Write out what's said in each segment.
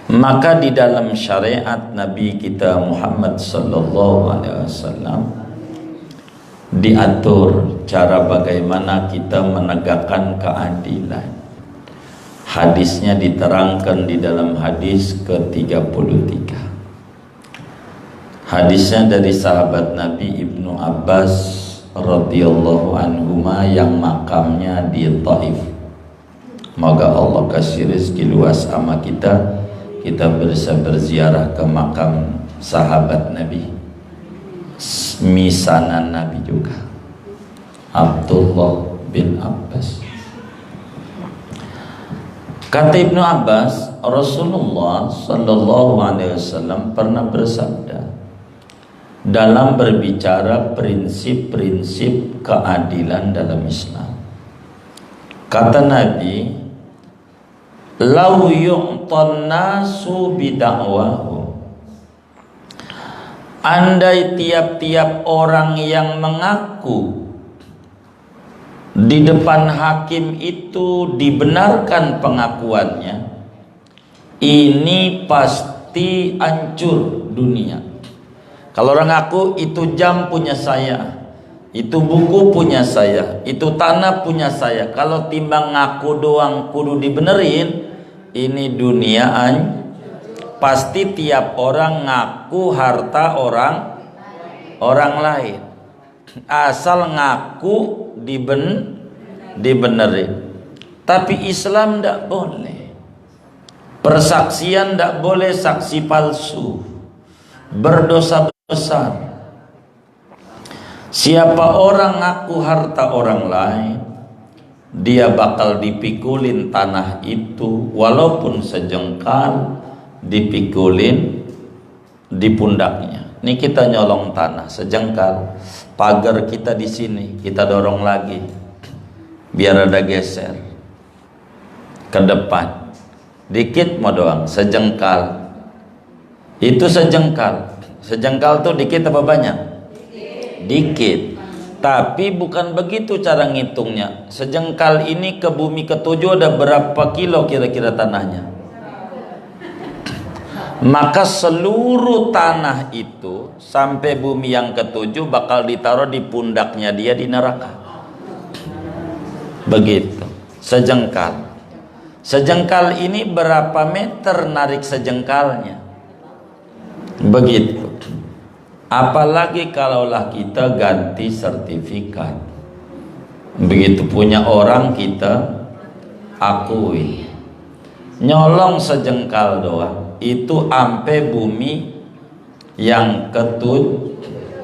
Maka di dalam syariat Nabi kita Muhammad sallallahu alaihi wasallam diatur cara bagaimana kita menegakkan keadilan. Hadisnya diterangkan di dalam hadis ke-33. Hadisnya dari sahabat Nabi Ibnu Abbas radhiyallahu anhuma yang makamnya di Taif. Moga Allah kasih rezeki luas sama kita bisa berziarah ke makam sahabat Nabi, misanan Nabi juga, Abdullah bin Abbas. Kata Ibnu Abbas, Rasulullah sallallahu alaihi wasallam pernah bersabda dalam berbicara prinsip-prinsip keadilan dalam Islam. Kata Nabi, lau yu'tan nasu bida'wahu, andai tiap-tiap orang yang mengaku di depan hakim itu dibenarkan pengakuannya, ini pasti hancur dunia. Kalau orang ngaku itu jam punya saya, itu buku punya saya, itu tanah punya saya, kalau timbang ngaku doang kudu dibenerin, ini dunia pasti tiap orang ngaku harta orang lain, asal ngaku dibenerin. Tapi Islam tidak boleh, persaksian tidak boleh, saksi palsu, berdosa besar. Siapa orang ngaku harta orang lain, dia bakal dipikulin tanah itu, walaupun sejengkal, dipikulin di pundaknya. Ini kita nyolong tanah sejengkal, pagar kita di sini kita dorong lagi biar ada geser ke depan dikit mau doang, sejengkal. Itu sejengkal tuh dikit apa banyak? Dikit. Tapi bukan begitu cara ngitungnya. Sejengkal ini ke bumi ketujuh ada berapa kilo kira-kira tanahnya? Maka seluruh tanah itu sampai bumi yang ketujuh bakal ditaruh di pundaknya dia di neraka. Begitu. Sejengkal. Sejengkal ini berapa meter narik sejengkalnya? Begitu. Apalagi kalaulah kita ganti sertifikat, begitu punya orang kita akui, nyolong sejengkal doang itu ampe bumi yang ketujuh.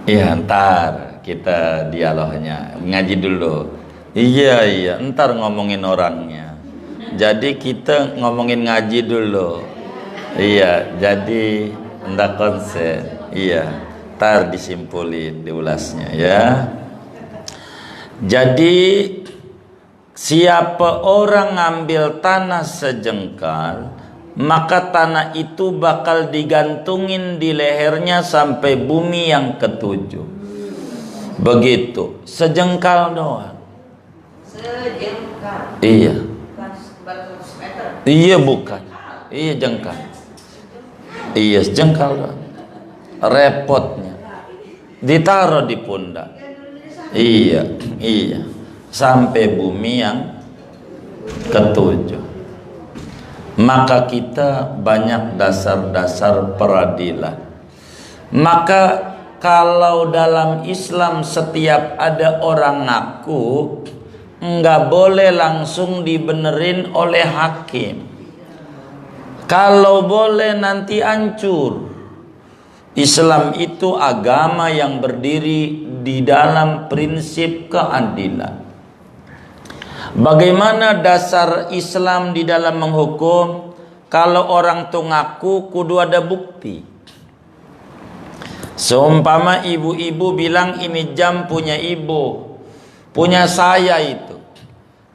Iya, ntar kita dialognya ngaji dulu. Iya, ntar ngomongin orangnya. Jadi kita ngomongin ngaji dulu. Iya, jadi ndak konsen. Iya, ntar disimpulin, diulasnya ya. Jadi siapa orang ngambil tanah sejengkal, maka tanah itu bakal digantungin di lehernya sampai bumi yang ketujuh. Begitu, sejengkal doang. Sejengkal. Iya. Iya bukan. Iya jengkal. Iya sejengkal doang. Repotnya ditaruh di pundak. Iya. Sampai bumi yang ketujuh. Maka kita banyak dasar-dasar peradilan. Maka kalau dalam Islam setiap ada orang ngaku, nggak boleh langsung dibenerin oleh hakim. Kalau boleh nanti hancur. Islam itu agama yang berdiri di dalam prinsip keadilan. Bagaimana dasar Islam di dalam menghukum? Kalau orang tuh ngaku kudu ada bukti. Seumpama ibu-ibu bilang ini jam punya ibu, punya saya itu.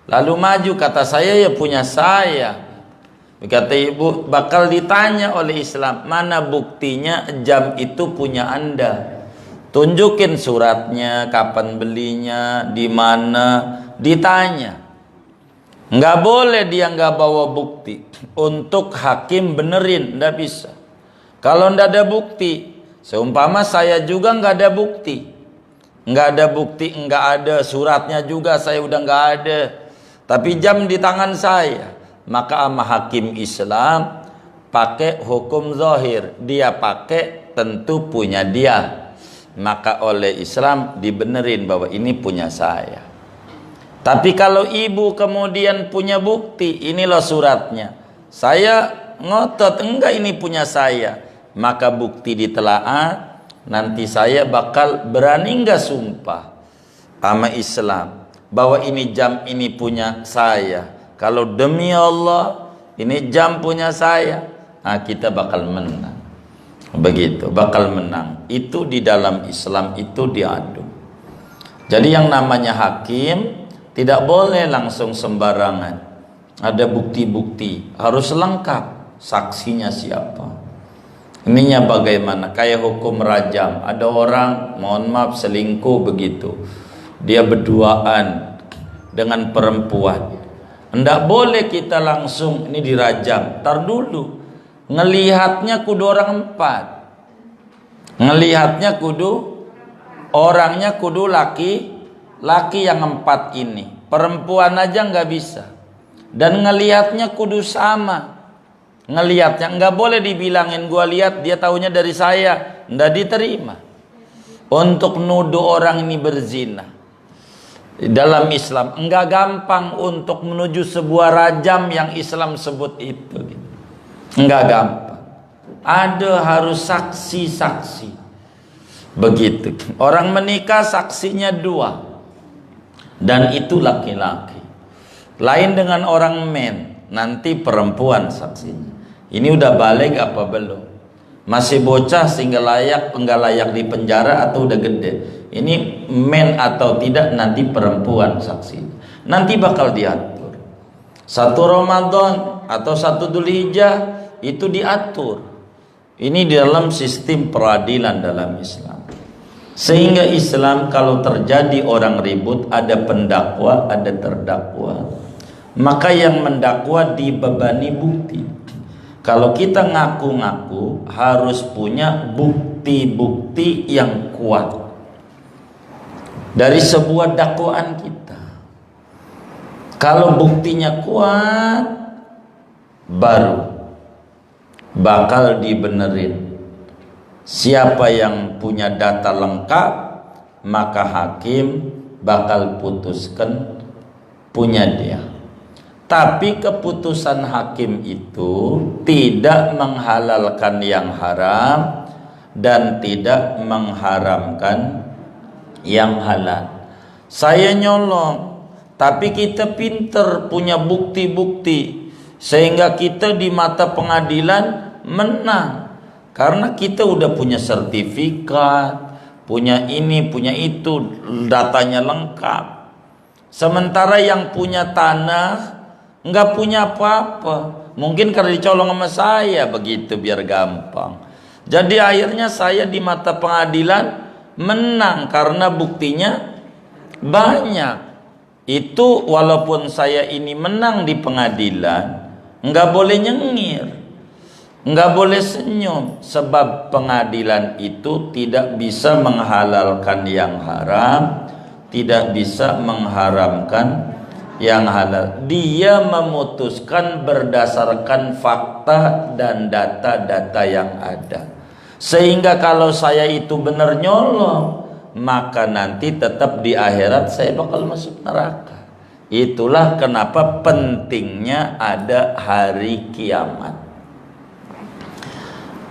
Lalu maju kata saya ya punya saya. Kata ibu bakal ditanya oleh Islam, mana buktinya jam itu punya Anda? tunjukin suratnya, kapan belinya, di mana, ditanya. Nggak boleh dia nggak bawa bukti. Untuk hakim benerin, nggak bisa. Kalau nggak ada bukti, seumpama saya juga nggak ada bukti, nggak ada suratnya juga, saya udah nggak ada, tapi jam di tangan saya, maka sama hakim Islam pakai hukum zahir, dia pakai tentu punya dia, maka oleh Islam dibenerin bahwa ini punya saya. Tapi kalau ibu kemudian punya bukti, inilah suratnya, saya ngotot enggak ini punya saya, maka bukti ditelaah, nanti saya bakal berani enggak sumpah sama Islam bahwa ini jam ini punya saya. Kalau demi Allah ini jam punya saya, nah kita bakal menang. Begitu, bakal menang. Itu di dalam Islam itu diadu. Jadi yang namanya hakim tidak boleh langsung sembarangan. Ada bukti-bukti, harus lengkap. Saksinya siapa? Ininya bagaimana? Kayak hukum rajam. Ada orang, mohon maaf, selingkuh begitu. Dia berduaan dengan perempuan. Enggak boleh kita langsung ini dirajam. Tar dulu. Ngelihatnya kudu orang empat. Ngelihatnya kudu orangnya kudu laki yang empat ini. Perempuan aja nggak bisa. Dan ngelihatnya kudu sama. Ngelihatnya nggak boleh dibilangin gua lihat dia taunya dari saya, nggak diterima. Untuk nuduh orang ini berzina dalam Islam nggak gampang untuk menuju sebuah rajam yang Islam sebut itu. Nggak gampang. Ada harus saksi-saksi. Begitu. Orang menikah saksinya 2. Dan itu laki-laki. Lain dengan orang men, nanti perempuan saksinya. Ini udah balik apa belum? Masih bocah sehingga enggak layak di penjara atau udah gede. Ini men atau tidak nanti perempuan saksinya. Nanti bakal diatur. 1 Ramadan atau 1 Dzulhijjah itu diatur. Ini di dalam sistem peradilan dalam Islam. Sehingga Islam kalau terjadi orang ribut, ada pendakwa, ada terdakwa. Maka yang mendakwa dibebani bukti. Kalau kita ngaku-ngaku harus punya bukti-bukti yang kuat dari sebuah dakwaan kita. Kalau buktinya kuat, baru bakal dibenerin. Siapa yang punya data lengkap, maka hakim bakal putuskan punya dia. Tapi keputusan hakim itu tidak menghalalkan yang haram dan tidak mengharamkan yang halal. Saya nyolong, tapi kita pinter punya bukti-bukti sehingga kita di mata pengadilan menang. Karena kita udah punya sertifikat, punya ini, punya itu, datanya lengkap. Sementara yang punya tanah nggak punya apa-apa. Mungkin karena dicolong sama saya begitu biar gampang. Jadi akhirnya saya di mata pengadilan menang karena buktinya banyak. Itu walaupun saya ini menang di pengadilan, nggak boleh nyengir. Nggak boleh senyum, sebab pengadilan itu tidak bisa menghalalkan yang haram, tidak bisa mengharamkan yang halal. Dia memutuskan berdasarkan fakta dan data-data yang ada. Sehingga kalau saya itu benar nyolong, maka nanti tetap di akhirat saya bakal masuk neraka. Itulah kenapa pentingnya ada hari kiamat.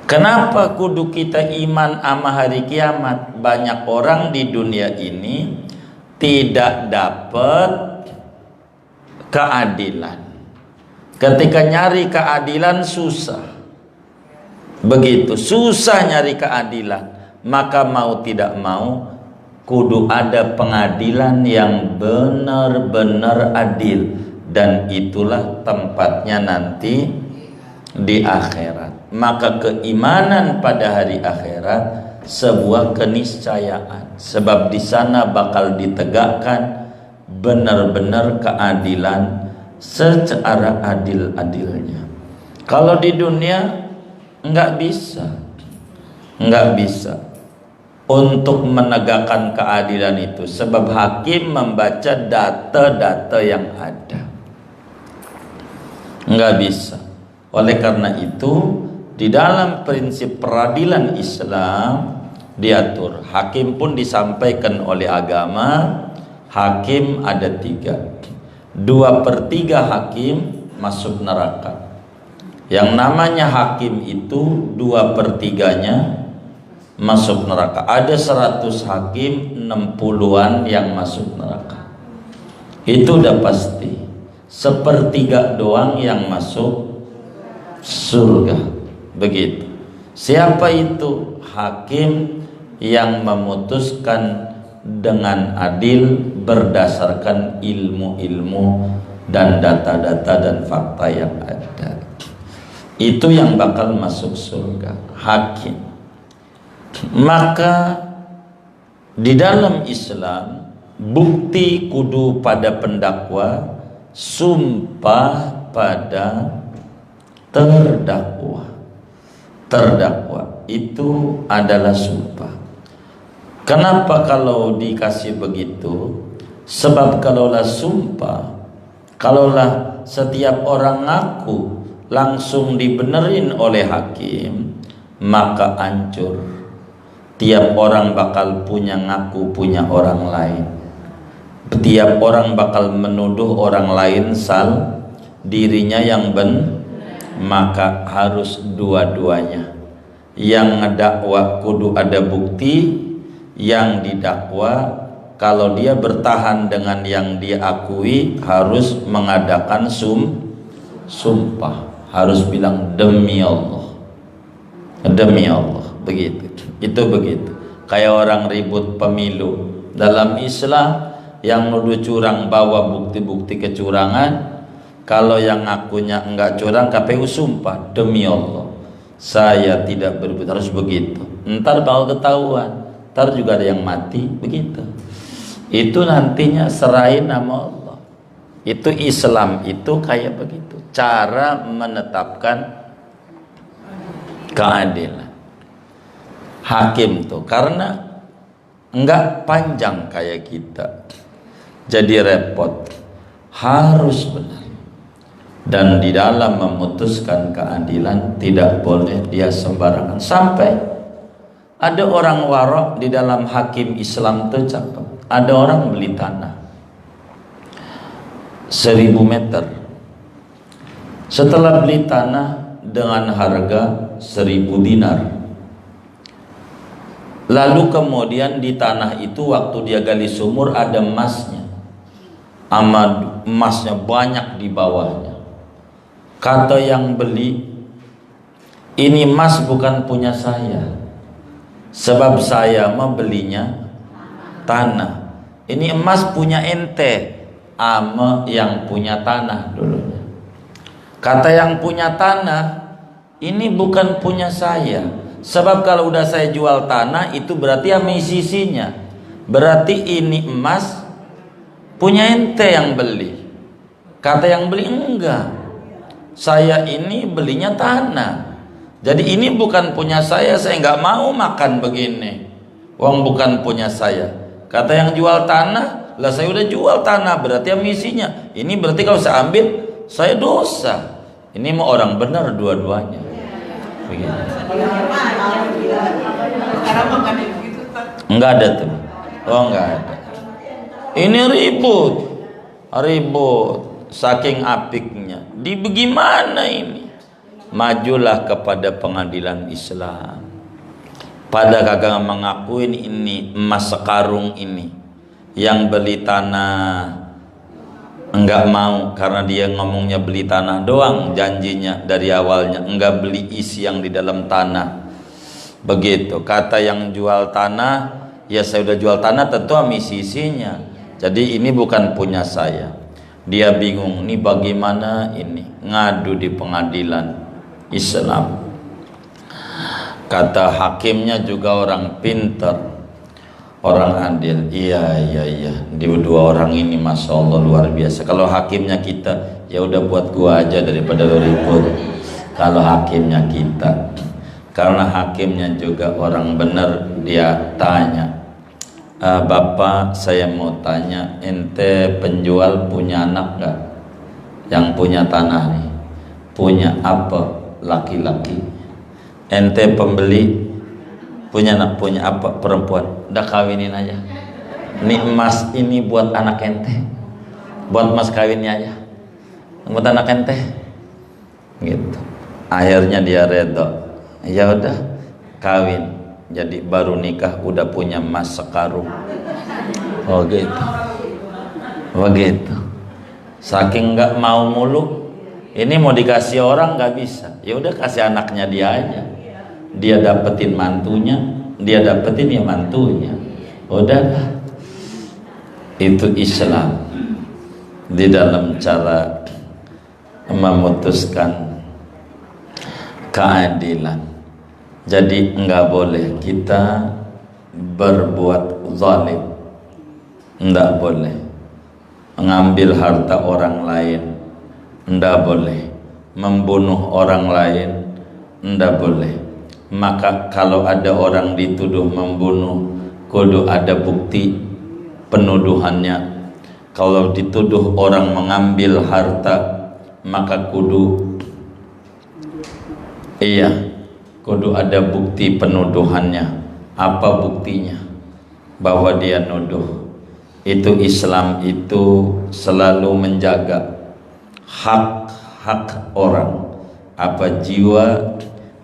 Kenapa kudu kita iman sama hari kiamat? Banyak orang di dunia ini tidak dapat keadilan. Ketika nyari keadilan susah. Begitu, susah nyari keadilan. Maka mau tidak mau kudu ada pengadilan yang benar-benar adil. Dan itulah tempatnya nanti di akhirat. Maka keimanan pada hari akhirat sebuah keniscayaan, sebab di sana bakal ditegakkan benar-benar keadilan secara adil-adilnya. Kalau di dunia nggak bisa untuk menegakkan keadilan itu, sebab hakim membaca data-data yang ada, nggak bisa. Oleh karena itu, di dalam prinsip peradilan Islam diatur, hakim pun disampaikan oleh agama, hakim ada 3, 2/3 hakim masuk neraka. Yang namanya hakim itu 2/3-nya masuk neraka. Ada 100 hakim, 60-an yang masuk neraka. Itu udah pasti. 1/3 doang yang masuk surga. Begitu. Siapa itu? Hakim yang memutuskan dengan adil berdasarkan ilmu-ilmu dan data-data dan fakta yang ada. Itu yang bakal masuk surga, hakim. Maka di dalam Islam bukti kudu pada pendakwa, sumpah pada terdakwa. Terdakwa itu adalah sumpah. Kenapa kalau dikasih begitu? Sebab kalaulah sumpah, kalaulah setiap orang ngaku langsung dibenerin oleh hakim, maka hancur. Tiap orang bakal punya ngaku punya orang lain. Tiap orang bakal menuduh orang lain dirinya yang maka harus dua-duanya. Yang ngedakwa kudu ada bukti, yang didakwa kalau dia bertahan dengan yang dia akui harus mengadakan sumpah, harus bilang demi Allah, begitu. Itu begitu. Kayak orang ribut pemilu dalam Islam, yang nuduh curang bawa bukti-bukti kecurangan. Kalau yang ngakunya enggak curang, KPU sumpah demi Allah saya tidak berbuat, harus begitu. Ntar bakal ketahuan, ntar juga ada yang mati, begitu. Itu nantinya serahin nama Allah. Itu Islam itu kayak begitu, cara menetapkan keadilan hakim tuh, karena enggak panjang kayak kita, jadi repot, harus benar. Dan di dalam memutuskan keadilan tidak boleh dia sembarangan. Sampai ada orang warok di dalam hakim Islam tuh cakep. Ada orang beli tanah 1000 meter. Setelah beli tanah dengan harga 1000 dinar, lalu kemudian di tanah itu waktu dia gali sumur ada emasnya, emasnya banyak di bawahnya. Kata yang beli, ini emas bukan punya saya, sebab saya membelinya tanah. Ini emas punya ente, ama yang punya tanah dulunya. Kata yang punya tanah, ini bukan punya saya, sebab kalau udah saya jual tanah itu berarti sama sisinya, berarti ini emas punya ente yang beli. Kata yang beli, enggak, saya ini belinya tanah, jadi ini bukan punya saya nggak mau makan begini, uang bukan punya saya. Kata yang jual tanah, lah saya udah jual tanah, berarti emisinya ini, berarti kalau saya ambil saya dosa. Ini mau orang benar dua-duanya begini. Enggak ada tuh, oh enggak ada. Ini ribut saking apiknya. Di bagaimana ini? Majulah kepada pengadilan Islam. Pada kagak mengakuin ini emas sekarung ini, yang beli tanah enggak mau, karena dia ngomongnya beli tanah doang, janjinya dari awalnya enggak beli isi yang di dalam tanah. Begitu. Kata yang jual tanah, ya saya udah jual tanah, tentu isi isinya, jadi ini bukan punya saya. Dia bingung, ini bagaimana ini, ngadu di pengadilan Islam. Kata hakimnya juga orang pinter, orang adil. Iya. Di dua orang ini masya Allah luar biasa. Kalau hakimnya kita, ya udah buat gua aja daripada lo ribut. Kalau hakimnya kita, karena hakimnya juga orang benar, dia tanya, Bapak saya mau tanya, ente penjual punya anak nggak? Yang punya tanah nih, punya apa? Laki-laki. Ente pembeli punya anak, punya apa? Perempuan. Udah kawinin aja. Ini emas ini buat anak ente, buat mas kawinnya aja, buat anak ente. Gitu. Akhirnya dia redha. Ya udah kawin. Jadi baru nikah udah punya emas sekarung. Oh gitu. Begitu. Saking nggak mau mulu. Ini mau dikasih orang nggak bisa. Ya udah kasih anaknya dia aja. Dia dapetin mantunya, dia dapetin ya mantunya. Udah. Itu Islam di dalam cara memutuskan keadilan. Jadi enggak boleh kita berbuat zalim, enggak boleh mengambil harta orang lain, enggak boleh membunuh orang lain, enggak boleh. Maka kalau ada orang dituduh membunuh, kudu ada bukti penuduhannya. Kalau dituduh orang mengambil harta, maka kudu ada bukti penuduhannya. Apa buktinya? Bahwa dia nuduh. Itu Islam itu selalu menjaga hak-hak orang, apa jiwa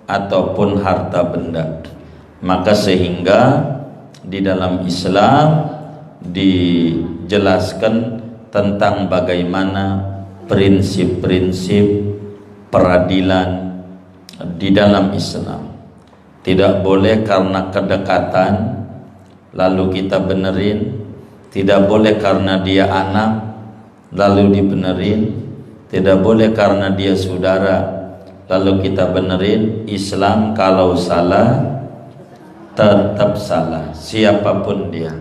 ataupun harta benda. Maka sehingga di dalam Islam dijelaskan tentang bagaimana prinsip-prinsip peradilan di dalam Islam. Tidak boleh karena kedekatan lalu kita benerin, tidak boleh karena dia anak lalu dibenerin, tidak boleh karena dia saudara lalu kita benerin. Islam kalau salah tetap salah siapapun dia,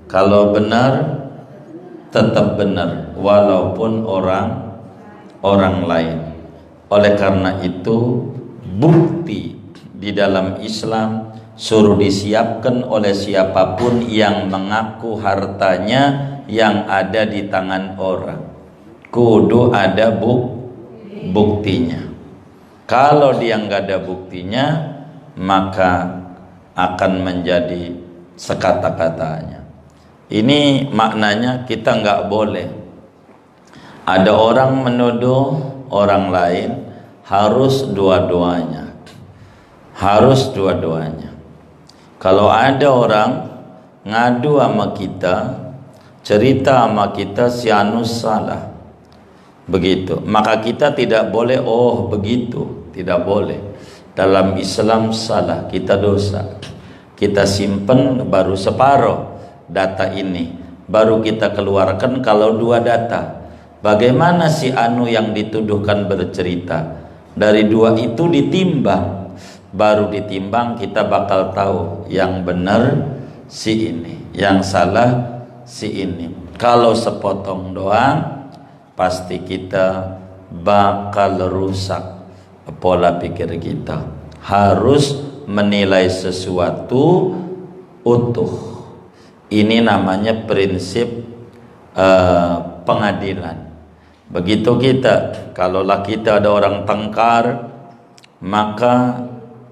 kalau benar tetap benar walaupun orang lain. Oleh karena itu bukti di dalam Islam suruh disiapkan oleh siapapun yang mengaku hartanya yang ada di tangan orang, kudu ada buktinya. Kalau dia nggak ada buktinya, maka akan menjadi sekata-katanya. Ini maknanya kita nggak boleh ada orang menuduh orang lain, harus dua-duanya. Harus dua-duanya. Kalau ada orang ngadu sama kita, cerita sama kita si Anus salah, begitu, maka kita tidak boleh oh begitu, tidak boleh. Dalam Islam salah, kita dosa. Kita simpen baru separuh data ini, baru kita keluarkan kalau dua data. Bagaimana si Anu yang dituduhkan bercerita, dari dua itu ditimbang, baru ditimbang kita bakal tahu yang benar si ini, yang salah si ini. Kalau sepotong doang, pasti kita bakal rusak pola pikir kita. Harus menilai sesuatu utuh. Ini namanya prinsip pengadilan. Begitu kita, kalaulah kita ada orang tengkar, maka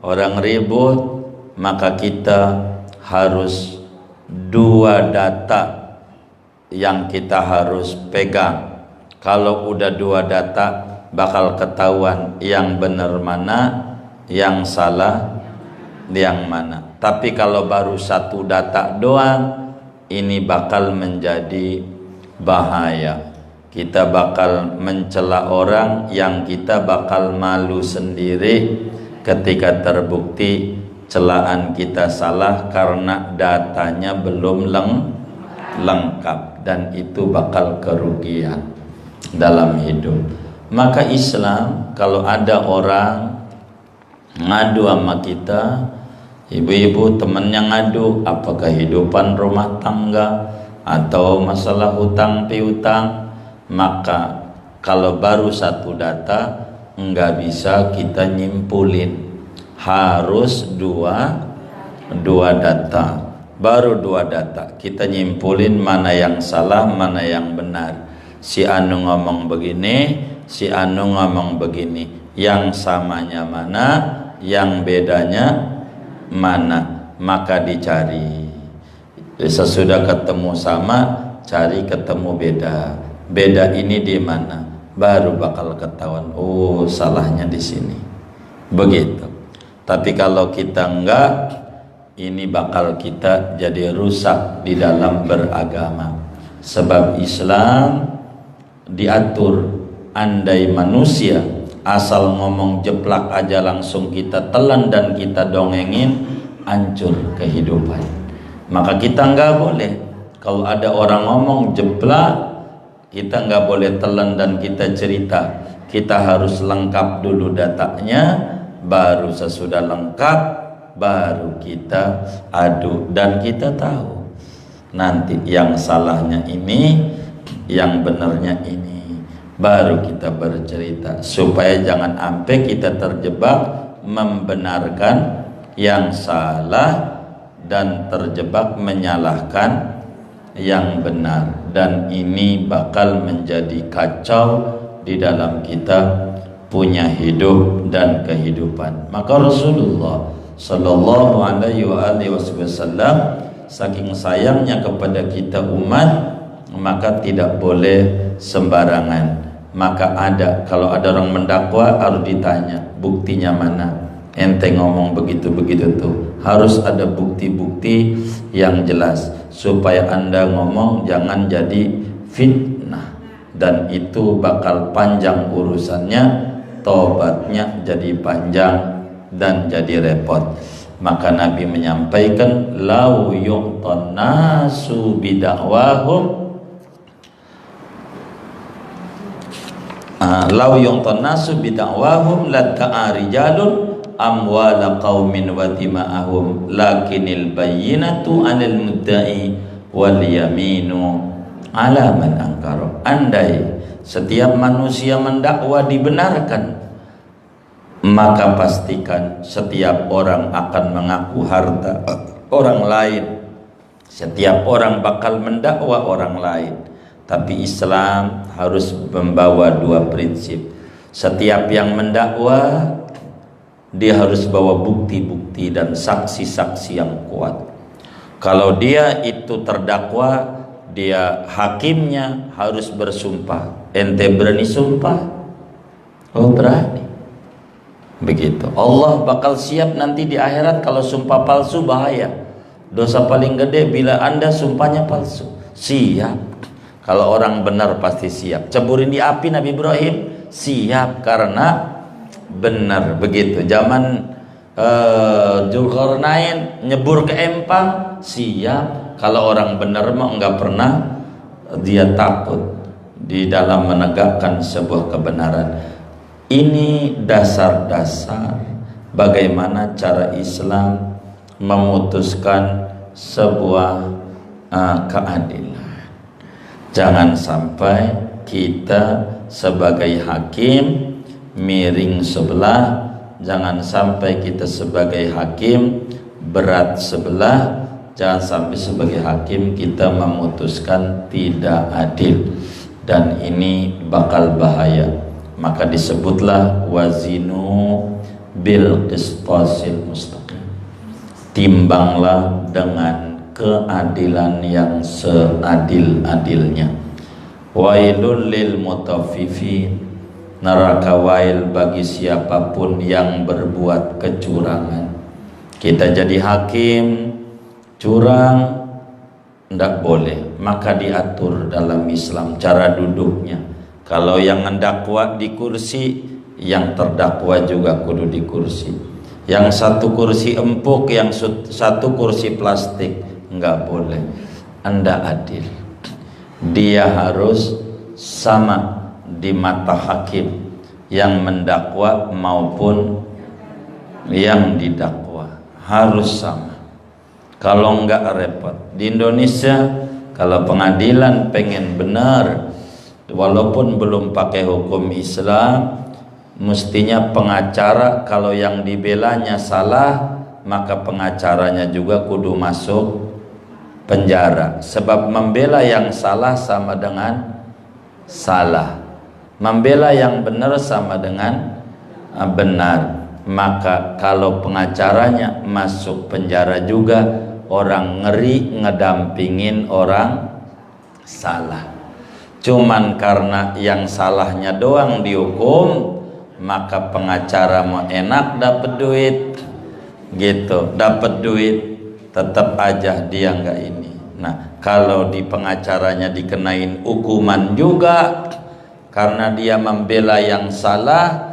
orang ribut, maka kita harus dua data yang kita harus pegang. Kalau udah dua data, bakal ketahuan yang benar mana, yang salah yang mana. Tapi kalau baru satu data doang, ini bakal menjadi bahaya. Kita bakal mencela orang yang kita bakal malu sendiri ketika terbukti celaan kita salah karena datanya belum lengkap, dan itu bakal kerugian dalam hidup. Maka Islam kalau ada orang ngadu sama kita, Ibu-ibu temannya ngadu apa kehidupan rumah tangga atau masalah hutang piutang, maka kalau baru satu data nggak bisa kita nyimpulin, harus dua data. Baru dua data kita nyimpulin mana yang salah, mana yang benar. Si anu ngomong begini, si anu ngomong begini, yang samanya mana, yang bedanya mana, maka dicari. Sesudah ketemu sama, cari ketemu beda. Beda ini di mana? Baru bakal ketahuan. Oh, salahnya di sini. Begitu. Tapi kalau kita enggak, ini bakal kita jadi rusak di dalam beragama. Sebab Islam diatur, andai manusia asal ngomong jeplak aja langsung kita telan dan kita dongengin, hancur kehidupan. Maka kita nggak boleh, kalau ada orang ngomong jeplak, kita nggak boleh telan dan kita cerita. Kita harus lengkap dulu datanya, baru sesudah lengkap baru kita adu dan kita tahu nanti yang salahnya ini, yang benarnya ini, baru kita bercerita supaya jangan sampai kita terjebak membenarkan yang salah dan terjebak menyalahkan yang benar, dan ini bakal menjadi kacau di dalam kita punya hidup dan kehidupan. Maka Rasulullah Sallallahu Alaihi Wasallam saking sayangnya kepada kita umat, maka tidak boleh sembarangan. Maka kalau ada orang mendakwa harus ditanya buktinya mana, ente ngomong begitu-begitu tuh, harus ada bukti-bukti yang jelas supaya anda ngomong jangan jadi fitnah, dan itu bakal panjang urusannya, tobatnya jadi panjang dan jadi repot. Maka Nabi menyampaikan lau yu'tan nasu bidakwahum lau yu'tan nasu bidakwahum lata'a rijalun amwala qaumin wa dima'ahum lakinil bayyinatu 'alal mudda'i wal yaminu 'ala man ankara. Andai setiap manusia mendakwa dibenarkan, maka pastikan setiap orang akan mengaku harta orang lain. Setiap orang bakal mendakwa orang lain. Tapi Islam harus membawa dua prinsip. Setiap yang mendakwa, dia harus bawa bukti-bukti dan saksi-saksi yang kuat. Kalau dia itu terdakwa, dia hakimnya harus bersumpah. Ente berani sumpah? Oh, berani. Begitu. Allah bakal siap nanti di akhirat. Kalau sumpah palsu bahaya. Dosa paling gede bila anda sumpahnya palsu. Siap. Kalau orang benar pasti siap. Ceburin di api Nabi Ibrahim, siap karena benar. Begitu. Zaman Dzulkarnain nyebur ke empang, siap. Kalau orang benar mah enggak pernah dia takut di dalam menegakkan sebuah kebenaran. Ini dasar-dasar bagaimana cara Islam memutuskan sebuah keadilan. Jangan sampai kita sebagai hakim miring sebelah, jangan sampai kita sebagai hakim berat sebelah, jangan sampai sebagai hakim kita memutuskan tidak adil, dan ini bakal bahaya. Maka disebutlah wazinu bil qistasil mustaqim, timbanglah dengan keadilan yang seadil-adilnya. Wailul lil mutaffifin, neraka wail bagi siapapun yang berbuat kecurangan. Kita jadi hakim curang ndak boleh, maka diatur dalam Islam cara duduknya. Kalau yang mendakwa di kursi, yang terdakwa juga kudu di kursi. Yang satu kursi empuk, yang satu kursi plastik, enggak boleh. Anda adil. Dia harus sama di mata hakim yang mendakwa maupun yang didakwa. harus sama. Kalau enggak repot. Di Indonesia kalau pengadilan pengen benar, walaupun belum pakai hukum Islam, mestinya pengacara kalau yang dibelanya salah, maka pengacaranya juga kudu masuk penjara. Sebab membela yang salah sama dengan salah, membela yang benar sama dengan benar. Maka kalau pengacaranya masuk penjara juga, orang ngeri ngedampingin orang salah. Cuman karena yang salahnya doang dihukum, maka pengacara mau enak dapat duit gitu, dapat duit, tetap aja dia nggak ini. Nah, kalau di pengacaranya dikenain hukuman juga karena dia membela yang salah,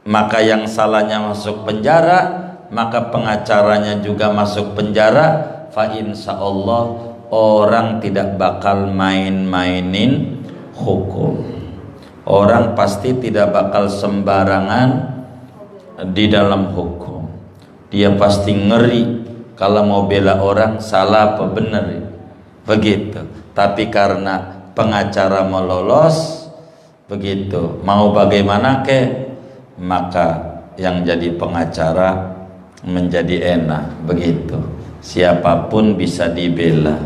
maka yang salahnya masuk penjara, maka pengacaranya juga masuk penjara. Fa insya Allah orang tidak bakal main-mainin hukum. Orang pasti tidak bakal sembarangan di dalam hukum. Dia pasti ngeri kalau mau bela orang salah apa benar, begitu. Tapi karena pengacara mau lolos, begitu, mau bagaimana ke, maka yang jadi pengacara menjadi enak, begitu. Siapapun bisa dibela,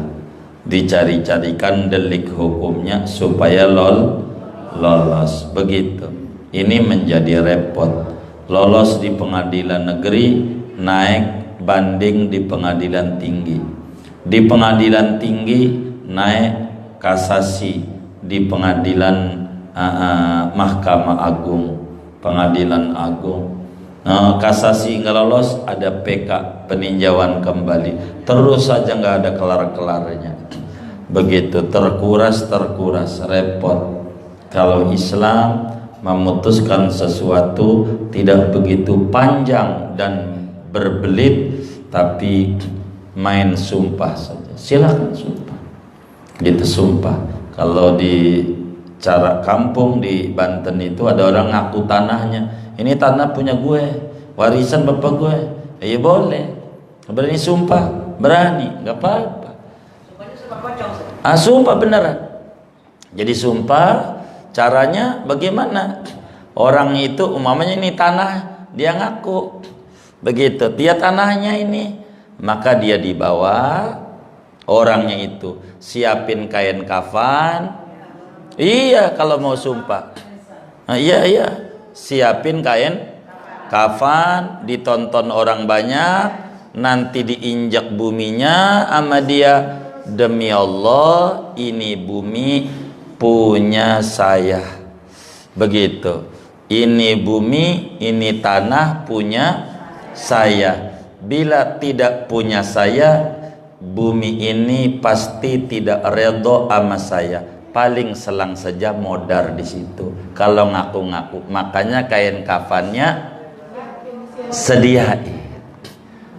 dicari-carikan delik hukumnya supaya lolos, begitu. Ini menjadi repot. Lolos di pengadilan negeri, naik banding di pengadilan tinggi. Di pengadilan tinggi naik kasasi di pengadilan Mahkamah Agung, pengadilan agung. Kasasi nggak lolos, ada PK, peninjauan kembali. Terus saja nggak ada kelar-kelarnya. Begitu, terkuras, repot. Kalau Islam memutuskan sesuatu tidak begitu panjang dan berbelit, tapi main sumpah saja. Silakan sumpah. Gitu sumpah. Kalau di cara kampung di Banten itu ada orang ngaku tanahnya. Ini tanah punya gue, warisan bapak gue. Ya boleh. Berani sumpah, berani, nggak apa-apa. Sumpah beneran. Jadi sumpah, caranya bagaimana? Orang itu umpamanya ini tanah, dia ngaku. Begitu, dia tanahnya ini, maka dia dibawa, orangnya itu siapin kain kafan. Iya, kalau mau sumpah. Iya. Siapin kain kafan, ditonton orang banyak, nanti diinjak buminya sama dia. Demi Allah, ini bumi punya saya. Begitu. Ini bumi, ini tanah punya saya. Bila tidak punya saya, bumi ini pasti tidak redho sama saya. Paling selang saja modar di situ. Kalau ngaku-ngaku, makanya kain kafannya sediain,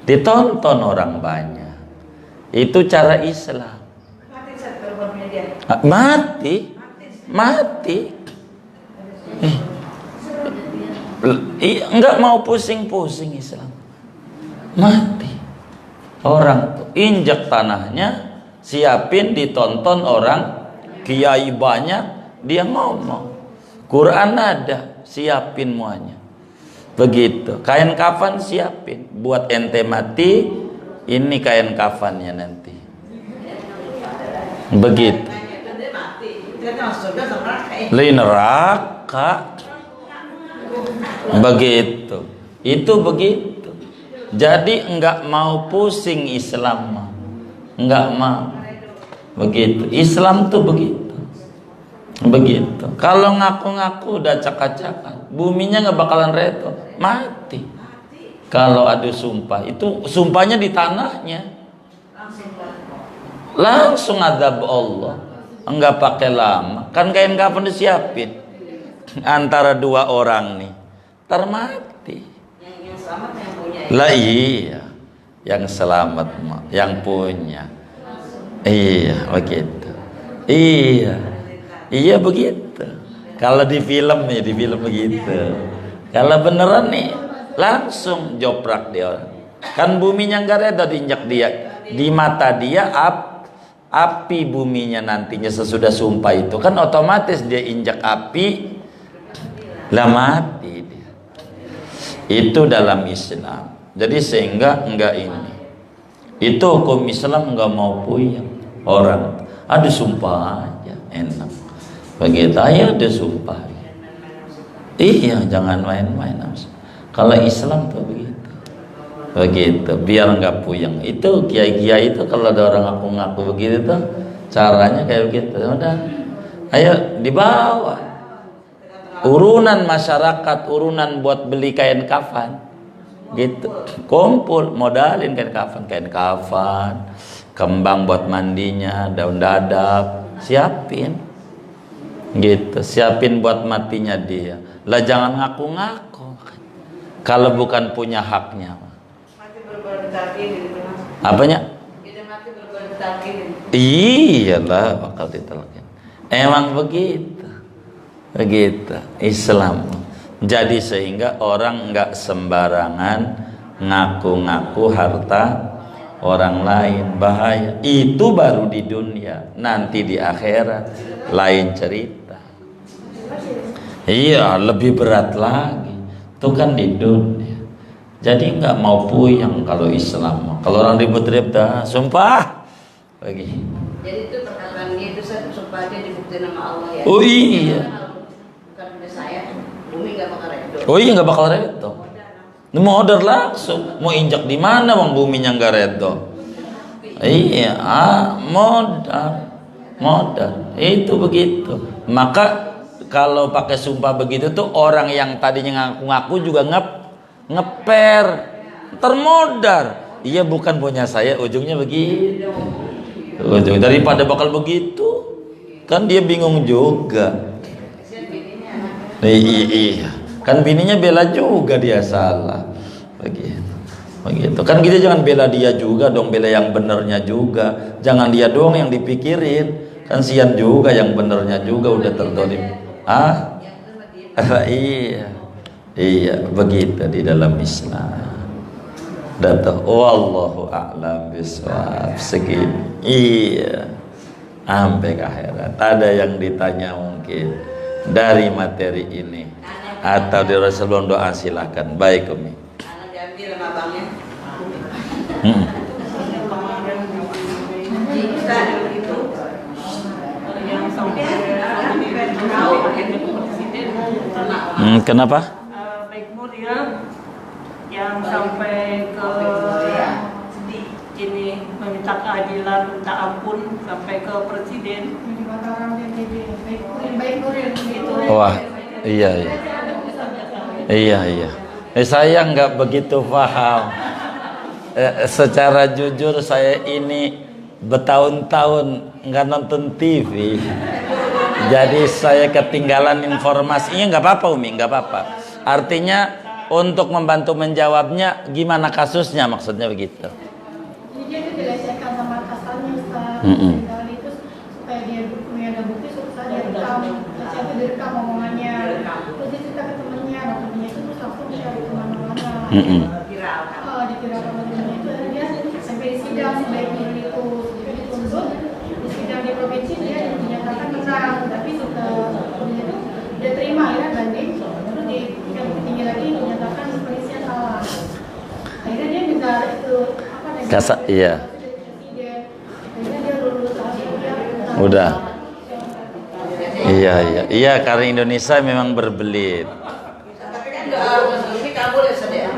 ditonton orang banyak. Itu cara Islam. Mati. Enggak mau pusing-pusing Islam. Mati. Orang tuh injak tanahnya, siapin, ditonton orang. Kiai banyak, dia ngomong. Quran ada, siapin muanya. Begitu. Kain kafan siapin. Buat ente mati, ini kain kafannya nanti. Begitu. Li neraka. Begitu. Itu begitu. Jadi enggak mau pusing Islam. Enggak mau. Begitu. Islam tuh begitu. Kalau ngaku-ngaku udah cakap-cakap, buminya nggak bakalan reto, mati. Kalau ada sumpah, itu sumpahnya di tanahnya, langsung azab Allah. Enggak pakai lama. Kan kain kafan disiapin antara dua orang nih, termati. Yang selamat yang punya. Lah iya, yang selamat yang punya. Iya begitu. Iya begitu. Kalau di film begitu. Kalau beneran nih langsung joprak dia orang. Kan buminya nggak reda diinjak dia. Di mata dia api buminya nantinya sesudah sumpah itu kan otomatis dia injak api, lah mati dia. Itu dalam Islam. Jadi sehingga enggak ini. Itu hukum Islam, enggak mau puyeng orang. Ada sumpah aja enak. Begitu aja ada sumpah. Iya, jangan main-main. Kalau Islam tuh begitu, biar nggak puyeng. Itu kiai-kiai itu kalau ada orang ngaku-ngaku begitu tuh caranya kayak begitu. Udah, ayo dibawa urunan masyarakat, urunan buat beli kain kafan, gitu. Kumpul, modalin kain kafan, kembang buat mandinya, daun dadap, siapin, gitu. Siapin buat matinya dia. Lah jangan ngaku-ngaku kalau bukan punya haknya. Apanya? Iyalah bakal ditalkin. Emang begitu Islam. Jadi sehingga orang nggak sembarangan ngaku-ngaku harta orang lain, bahaya. Itu baru di dunia, nanti di akhirat lain cerita. Iya, lebih berat lagi. Itu kan di dunia. Jadi nggak mau puyeng kalau Islam. Kalau orang ribut-ribut dah sumpah lagi. Jadi itu perkataan dia itu sumpahnya dibuktikan sama Allah ya. Oh iya. Bukan udah saya, bumi nggak bakal redo. Oh iya nggak bakal redo. Mau order langsung, mau injak di mana bang buminya nggak redo. Iya, modal. Itu begitu. Maka kalau pakai sumpah begitu tuh orang yang tadinya ngaku-ngaku juga ngeper termodar. Iya bukan punya saya, ujungnya begitu. Daripada bakal begitu, kan dia bingung juga. Iya, kan bininya bela juga dia salah. Begitu. Kan kita jangan bela dia juga dong, bela yang benernya juga. Jangan dia doang yang dipikirin. Kan sian juga yang benernya juga udah terdolim. Iya, begitu di dalam Islam. Datang, wallahu a'lam bishawab. Segini. Iya. Sampai ke akhirat. Ada yang ditanya mungkin dari materi ini atau di Rasulullah doa silakan. Baik, Umi. Diambil sama abangnya. Kenapa? Baik Nuril yang sampai ke ini meminta keadilan, minta ampun sampai ke presiden. Wah, iya. Saya nggak begitu paham. Secara jujur saya ini bertahun-tahun nggak nonton TV. Jadi saya ketinggalan informasinya. Nggak apa-apa Umi, nggak apa-apa. Artinya untuk membantu menjawabnya gimana kasusnya, maksudnya begitu. Jadi dia itu dilecehkan sama atasannya Ustaz. Itu supaya dia punya ada bukti susah dia rekam. Terus itu direkam omongannya. Terus dia cerita ke temennya, dan temennya itu terus langsung share di kemana-mana. Dikira sama temennya itu dia sampai di sidang sebaiknya itu juga dituntut. Di sidang di provinsi dia dinyatakan menang, tapi setelah itu dia terima ya banding. Terus di tingkat tinggi lagi dinyatakan polisi salah. Akhirnya dia minta itu Iya. Udah. Iya karena Indonesia memang berbelit. Tapi kan doa Rasul ini kabul ya saudara.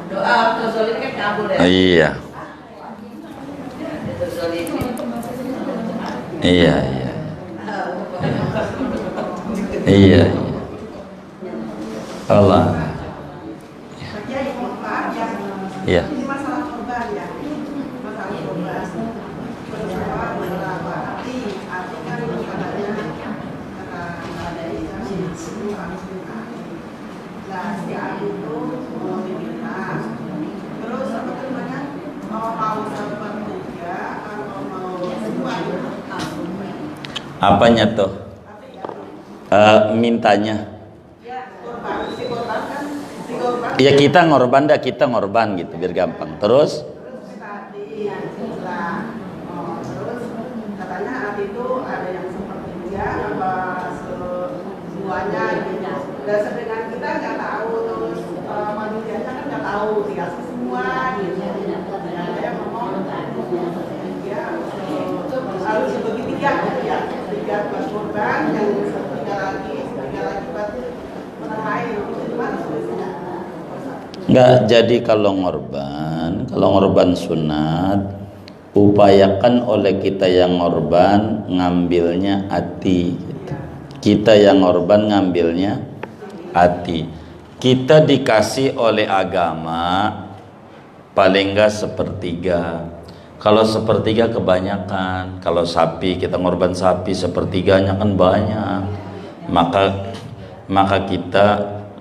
Doa Rasul ini kan kabul ya. Iya. Iya. Allah. Iya. Apanya tuh? Mintanya. Ya kita ngorban gitu biar gampang. Terus tadi setelah terus katanya hati itu ada yang sepertiga apa semuanya gitu. Dasar dengan kita nggak tahu, terus manusianya kan nggak tahu, dikasih semua gitu. Ada yang ngomong ya harus dibagi tiga ya, tiga buat korban, yang tiga lagi buat orang lain. Gimana solusinya? nggak jadi kalau ngorban sunat, upayakan oleh kita yang ngorban ngambilnya hati gitu. Kita yang ngorban ngambilnya hati. Kita dikasih oleh agama paling enggak sepertiga. Kalau sepertiga kebanyakan. Kalau sapi, kita ngorban sapi, sepertiganya kan banyak. Maka kita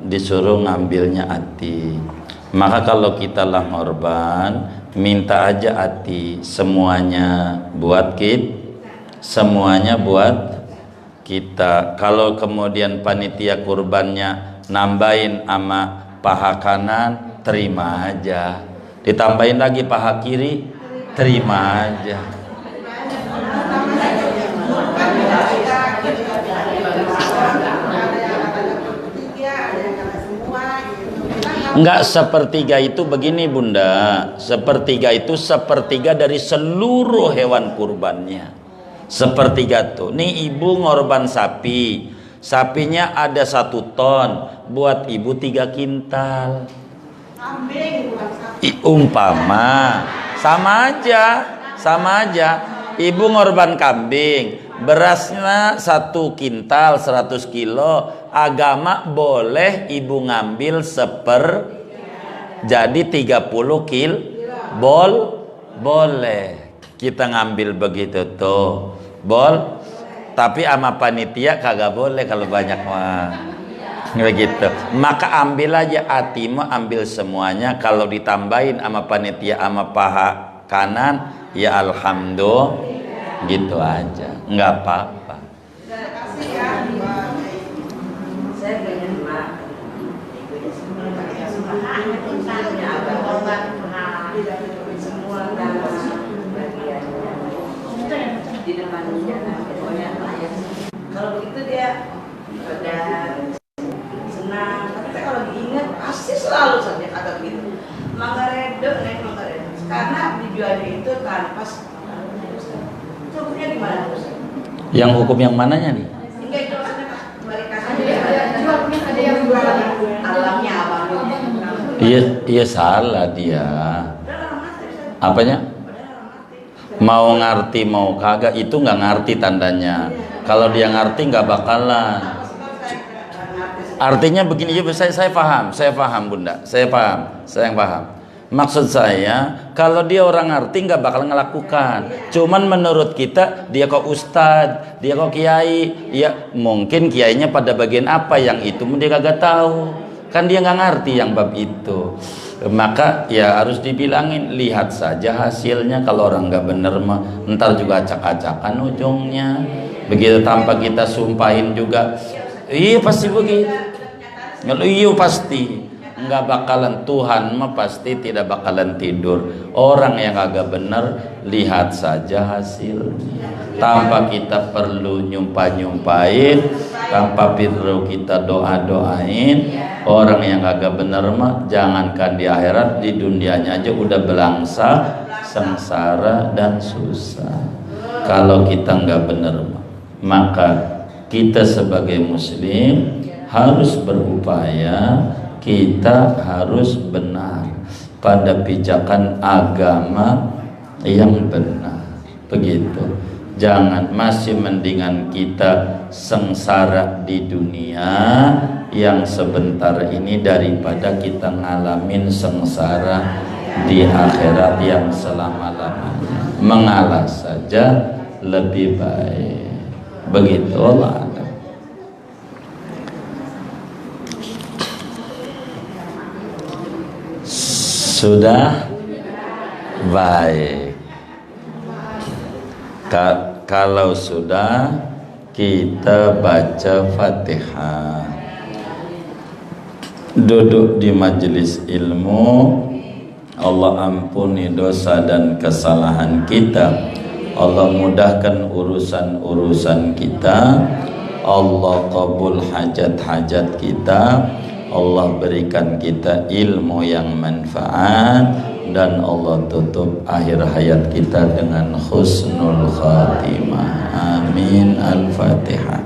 disuruh ngambilnya hati. Maka kalau kita lah ngorban, minta aja hati, semuanya buat semuanya buat kita. Kalau kemudian panitia kurbannya nambahin sama paha kanan, terima aja. Ditambahin lagi paha kiri, terima aja. Enggak, sepertiga itu begini Bunda, sepertiga itu sepertiga dari seluruh hewan kurbannya. Sepertiga tuh, nih ibu ngorban sapi, sapinya ada 1 ton, buat ibu 3 kintal. Umpama, sama aja. Ibu ngorban kambing, berasnya 1 kintal 100 kilo, agama boleh ibu ngambil jadi 30 kil, boleh kita ngambil begitu tuh, tapi sama panitia kagak boleh kalau banyak mah begitu. Maka ambil aja hatimu, ambil semuanya. Kalau ditambahin sama panitia sama paha kanan, ya alhamdulillah, gitu aja, nggak apa-apa. Kalau begitu dia senang, tapi kalau diingat pasti selalu saja kata begitu. Manggaredo, karena dijualnya itu tanpa hukumnya gimana? Yang hukum yang mananya nih? Enggak, itu maksudnya Pak, mereka ada yang jual alamnya apa? Iya salah dia. Apanya? Mau ngerti mau kagak itu nggak ngerti tandanya. Kalau dia ngerti nggak bakalan. Artinya begini, saya paham Bunda, saya paham. Maksud saya, kalau dia orang ngerti nggak bakal ngelakukan. Cuman menurut kita, dia kok ustad, dia kok kiai, ya mungkin kiainya pada bagian apa yang itu dia kagak tahu. Kan dia nggak ngerti yang bab itu. Maka ya harus dibilangin, lihat saja hasilnya. Kalau orang nggak bener mah ntar juga acak-acakan ujungnya. Begitu tanpa kita sumpahin juga, iya pasti begitu. Iya pasti. Nggak bakalan, Tuhan mah pasti tidak bakalan tidur. Orang yang agak benar, lihat saja hasilnya tanpa kita perlu nyumpahin, tanpa perlu kita doain. Orang yang agak benar mah jangankan di akhirat, di dunianya aja udah belangsa, sengsara dan susah. Kalau kita nggak benar maka kita sebagai muslim harus berupaya, kita harus benar pada pijakan agama yang benar. Begitu. Jangan, masih mendingan kita sengsara di dunia yang sebentar ini daripada kita ngalamin sengsara di akhirat yang selama-lamanya. Mengalah saja lebih baik. Begitu Allah. Sudah baik. Kalau sudah, kita baca Fatihah. duduk di majelis ilmu. Allah ampuni dosa dan kesalahan kita. Allah mudahkan urusan-urusan kita. Allah kabul hajat-hajat kita. Allah berikan kita ilmu yang manfaat, dan Allah tutup akhir hayat kita dengan husnul khatimah. Amin. Al-Fatihah.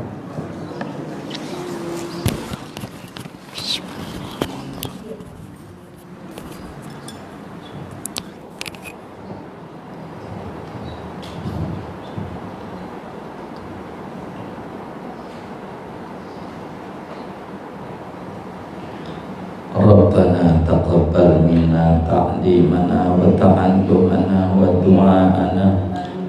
Rabbana taqabbal minna ta'limana wa ta'allumana wa du'aana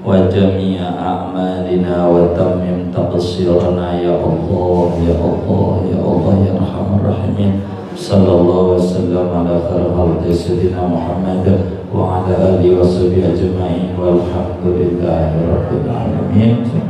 wa jami'a a'malina wa tammim taqsirana ya Allah ya Allah ya Allah ya Arhamar Rahimin. Sallallahu alaihi wasallam ala khair khalqi sayyidina Muhammad wa ala alihi wa sahbihi ajma'in walhamdulillahi rabbil alamin.